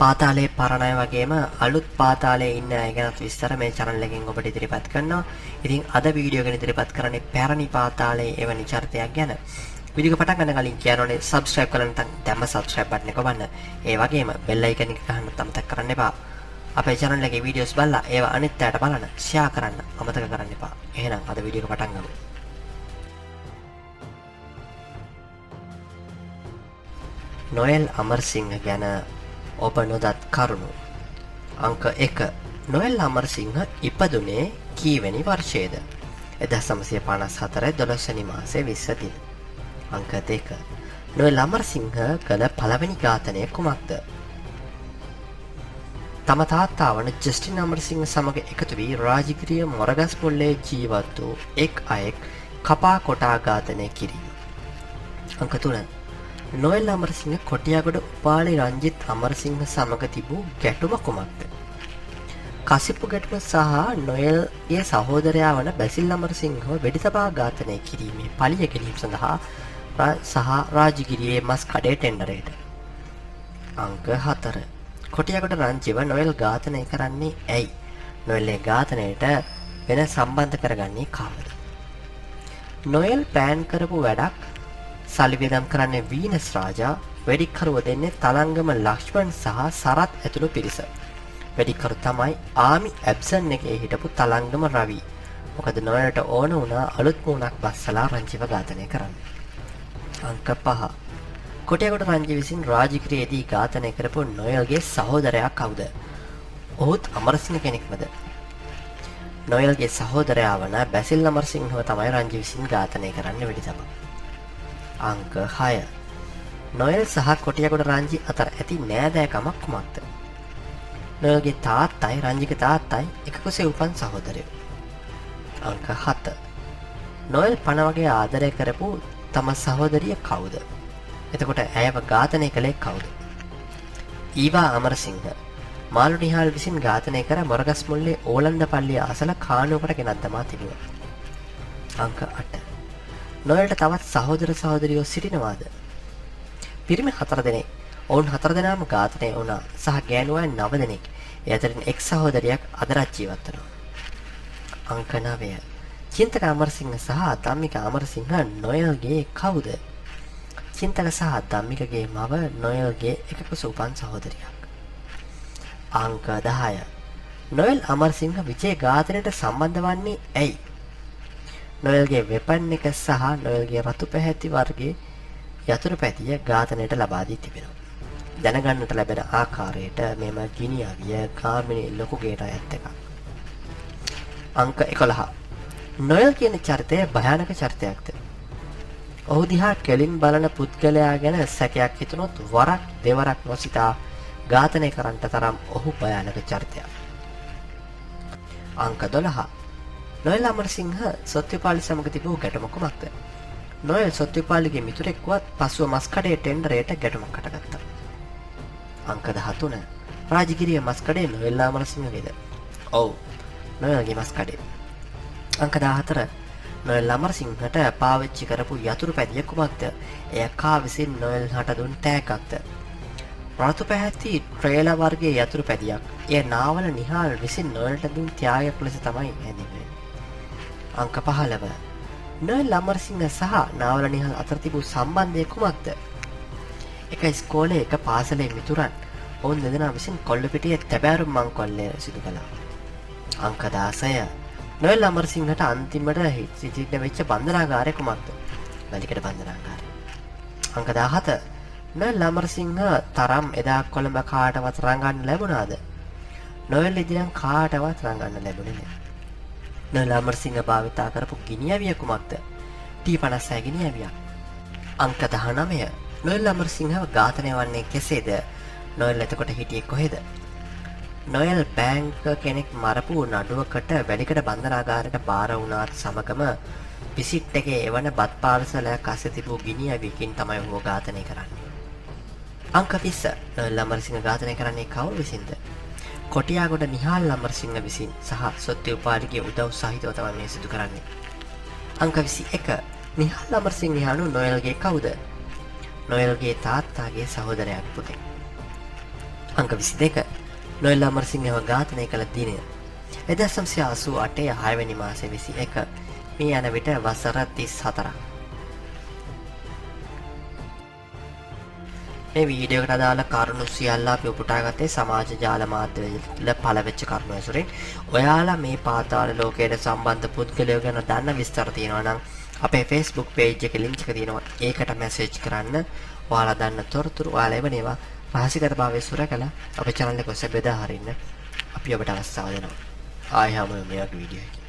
පාතාලේ පරණ අය වගේම අලුත් පාතාලේ ඉන්න අය ගැන විස්තර මේ channel එකෙන් ඔබට ඉදිරිපත් කරනවා. ඉතින් අද වීඩියෝ ගැන ඉදිරිපත් කරන්නේ පැරණි පාතාලේ එවැනි චරිතයක් ගැන. වීඩියෝ පටන් ගන්න කලින් කියනෝනේ subscribe කරලා නැත්නම් දැම්ම subscribe button එක ඔබන්න. ඒ වගේම bell icon එක ගහන්න අමතක කරන්න එපා. අපේ channel එකේ videos බලලා ඒවා අනිත් අයට බලන්න share කරන්න අමතක කරන්න එපා. එහෙනම් අද වීඩියෝ එක පටන් ගමු. නොයල් අමරසිංහ ගැන ඔබ නොදත් කරුණු. අංක 1. නොයල් අමරසිංහ ඉපදුනේ කීවැනි වර්ෂයේද? 1954 12 වෙනි මාසේ 20 දින. අංක 2. නොයල් අමරසිංහ කළ පළවෙනි ඝාතනය කුමක්ද? තම තාත්තා වන ජස්ටින් අමරසිංහ සමග එකතු වී රාජගිරිය මොරගස්පොල්ලේ ජීවත් වූ එක් අයෙක් කපා කොටා ඝාතනය කිරීම. අංක 3. නොයල් අමරසිංහ කොටියාගොඩ උපාලි රංජිත් අමරසිංහ සමග තිබූ ගැටුම කුමක්ද? කසිප්පු ගැටුම සහ නොයල්ගේ සහෝදරයා වන බැසිල් අමරසිංහව වෙඩි තබා ඝාතනය කිරීමේ පලිය ගැනීම සඳහා සහ රාජගිරියේ මස් කඩේ ටෙන්ඩරයට. අංක 4. කොටියාගොඩ රංජිව නොයල් ඝාතනය කරන්නේ ඇයි? නොයල්ගේ ඝාතනයට වෙන සම්බන්ධ කරගන්නේ කාවද? නොයල් ප්ලෑන් කරපු වැඩක් සල්ලි වියදම් කරන්නේ වීනස් රාජා, වෙඩික්කරුව දෙන්නේ තලංගම ලක්ෂ්මන් සහ සරත් ඇතුළු පිරිස. වෙඩික්කරු තමයි ආමි ඇබ්සන් එකේ හිටපු තලංගම රවි. මොකද නොයල්ට ඕන වුණා අලුත් මුණක් බස්සලා රංජිව ඝාතනය කරන්න. අංක 5. කොටියාගොඩ රංජි විසින් රාජගිරියේදී ඝාතනය කරපු නොයල්ගේ සහෝදරයා කවුද? ඔහුත් අමරසිංහ කෙනෙක්මද? නොයල්ගේ සහෝදරයා වන බැසිල් අමරසිංහව තමයි රංජි විසින් ඝාතනය කරන්න වෙඩි තබා. අංක 6. නොයල් සහ කොටියාගොඩ රංජි අතර ඇති නෑදෑකමක් කුමක්ද? නොයල්ගේ තාත්තයි රංජිගේ තාත්තයි එක කුසේ උපන් සහෝදරයෝ. අංක 7. නොයල් පණ වගේ ආදරය කරපු තම සහෝදරිය කවුද? එතකොට ඇයව ඝාතනය කළේ කවුද? ඊවා අමරසිංහ මාළු නිහාල් විසින් ඝාතනය කර මොරගස්මුල්ලේ ඕලන්ද පල්ලිය අසල කානුවකට ගෙනත් දමා තිබුණා. අංක 8. නොයල්ට තවත් සහෝදර සහෝදරියෝ සිටිනවාද? පිරිමි 4 දෙනෙක්. ඔවුන් 4 දෙනාම ඝාතනය වුණා සහ ගෑනු අය 9 දෙනෙක්. ඒ අතරින් එක් සහෝදරියක් අදටත් ජීවත් වෙනවා. අංක 9. චින්තක අමරසිංහ සහ ධම්මික අමරසිංහ නොයල්ගේ කවුද? චින්තක සහ ධම්මිකගේ මව නොයල්ගේ එකකුස උපන් සහෝදරියක්. අංක 10. නොයල් අමරසිංහ විජේ ඝාතනයට සම්බන්ධ වන්නේ ඇයි? නොයල්ගේ වෙපන් එක සහ නොයල්ගේ රතු පැහැති වර්ගයේ යතුරු පැතිය ඝාතනයට ලබා දී තිබෙනවා. දැනගන්නට ලැබෙන ආකාරයට මෙම ගිනි අවිය ගාමිණී ලොකුගේට අයත් එකක්. අංක 11. නොයල් කියන චරිතය භයානක චරිතයක්ද? ඔහු දිහා කෙලින් බලන පුද්ගලයා ගැන සැකයක් හිතුනොත් වරක් දෙවරක් නොසිතා ඝාතනය කරන්නට තරම් ඔහු භයානක චරිතයක්. අංක 12. නොයල් අමරසිංහ සොත්තිපාලි සමග තිබූ ගැටුම කුමක්ද? නොයල් සොත්තිපාලිගේ මිතුරෙක් වත් පසුව මස්කඩේ ටෙන්ඩරයට ගැටුමක් හටගත්තා. අංක 13. රාජගිරිය මස්කඩේ නොයල් අමරසිංහගේද? ඔව්, නොයල්ගේ මස්කඩේ. අංක 14. නොයල් අමරසිංහට පාවිච්චි කරපු යතුරු පැදිය කුමක්ද? එය කා විසින් නොයල් හට දුන් තෑග්ගක්ද? රතු පැහැති ට්‍රේලර් වර්ගයේ යතුරු පැදියක්. එය නාවල නිහාල් විසින් නොයල්ට දුන් ත්‍යාගයක් ලෙස තමයි හැඳින්වෙන්නේ. අංක 15. නොයල් අමරසිංහ සහ නාවල නිහාල් අතර තිබූ සම්බන්ධය කුමක්ද? එක ඉස්කෝලේ එක පාසලේ මිතුරන් ඔවුන් දෙදෙනා විසින් කොල්ලපිටියේ තැබෑරුම් මංකොල්ලය සිදු කළා. අංක 16. නොයල් අමරසිංහට අන්තිමට සිටින්න වෙච්ච බන්ධනාගාරය කුමක්ද? වැලිකඩ බන්ධනාගාරය. අංක 17. නොයල් අමරසිංහ තරම් එදා කොළඹ කාටවත් රඟන්න ලැබුණාද? නොයල් ඉදිරියෙන් කාටවත් රඟන්න ලැබුණේ නැහැ. නොයල් අමරසිංහ භාවිතා කරපු ගිනි අවිය කුමක්ද? T56 ගිනි අවියක්. අංක 19. නොයල් අමරසිංහව ඝාතනය වන්නේ කෙසේද? නොයල් එතකොට හිටියේ කොහෙද? නොයල් බැංක කෙනෙක් මරපු නඩුවකට වැලිකඩ බන්ධනාගාරයට බාර වුණාත් සමගම පිසිට් එකේ එවන බත් පාර්සලයක් අස්සේ තිබූ ගිනි අවියකින් තමයි ඔහු ඝාතනය කරන්නේ. අංක 30. නොයල් අමරසිංහ ඝාතනය කරන්නේ කවුරු විසින්ද? කොටියාගොඩ නිහාල් අමරසිංහ විසින් සහ සොත්ති උපාලිගේ උදව් සහිතව තමයි මේ සිදු කරන්නේ. අංක 21. නිහාල් අමරසිංහ යනු නොයල්ගේ කවුද? නොයල්ගේ තාත්තාගේ සහෝදරයෙක් පුතෙක්. අංක 22 නොයල් අමරසිංහව ඝාතනය කළ දිනය 1988 6 වෙනි මාසයේ 21 මේ යන විට වසර 34ක්. මේ වීඩියෝ එකට අදාළ කරුණු සියල්ල අපි උපුටාගත්තේ සමාජ ජාල මාධ්‍යවල පළවෙච්ච කරුණු ඇසුරින්. ඔයාලා මේ පාතාල ලෝකයට සම්බන්ධ පුද්ගලයෝ ගැන දන්න විස්තර තියෙනවා නම් අපේ Facebook page එකේ link එක තියෙනවා. ඒකට message කරන්න. ඔයාලා දන්න තොරතුරු ඔයාලා එවනේවා රහසිගතභාවය සුරකලා අපේ channel එක ඔස්සේ බෙදා හරින්න අපි ඔබට අවස්ථාව දෙනවා. ආයෙ හැමෝම මේ වගේ වීඩියෝ එකකින්